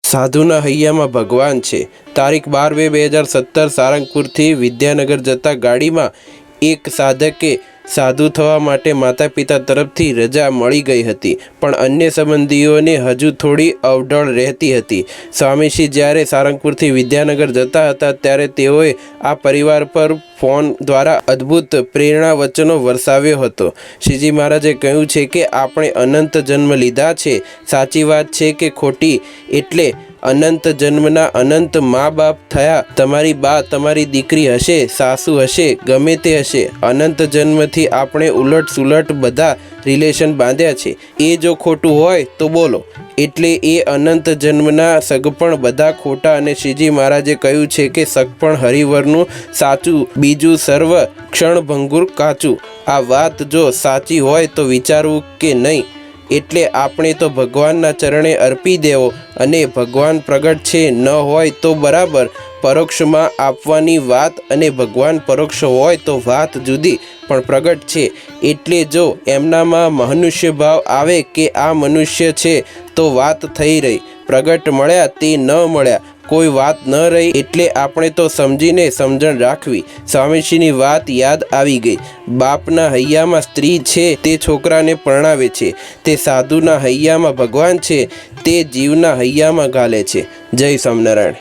સાધુના હૈયામાં ભગવાન છે। તારીખ 12/2/2017 સારંગપુરથી વિદ્યાનગર જતા ગાડીમાં એક સાધકે સાધુ થવા માટે માતા પિતા તરફથી રજા મળી ગઈ હતી, પણ અન્ય સંબંધીઓને હજુ થોડી અવઢળ રહેતી હતી। સ્વામીશ્રી જ્યારે સારંગપુરથી વિદ્યાનગર જતા હતા ત્યારે તેઓએ આ પરિવાર પર ફોન દ્વારા અદ્ભુત પ્રેરણા વચનો વરસાવ્યો હતો। શ્રીજી મહારાજે કહ્યું છે કે આપણે અનંત જન્મ લીધા છે। સાચી વાત છે કે ખોટી? એટલે અનંત જન્મના અનંત મા બાપ થયા। તમારી બા, તમારી દીકરી હશે, સાસુ હશે, ગમે તે હશે। અનંત જન્મથી આપણે ઉલટ સુલટ બધા રિલેશન બાંધ્યા છે। એ જો ખોટું હોય તો બોલો। એટલે એ અનંત જન્મના સગપણ બધા ખોટા અને શ્રીજી મહારાજે કહ્યું છે કે સગપણ હરિવરનું સાચું, બીજું સર્વ ક્ષણભંગુર કાચું। આ વાત જો સાચી હોય તો વિચારવું કે નહીં? એટલે આપણે તો ભગવાનના ચરણે અર્પી દેવો, અને ભગવાન પ્રગટ છે ન હોય તો બરાબર પરોક્ષમાં આપવાની વાત, અને ભગવાન પરોક્ષ હોય તો વાત જુદી, પણ પ્રગટ છે એટલે જો એમનામાં મનુષ્ય ભાવ આવે કે આ મનુષ્ય છે તો વાત થઈ રહી। પ્રગટ મળ્યા તે ન મળ્યા કોઈ વાત ન રહી। એટલે આપણે તો સમજીને સમજણ રાખવી। સ્વામીશ્રીની વાત યાદ આવી ગઈ। બાપના હૈયામાં સ્ત્રી છે તે છોકરાને પરણાવે છે, તે સાધુના હૈયામાં ભગવાન છે તે જીવના હૈયામાં ગાલે છે। જય સ્વામિનારાયણ।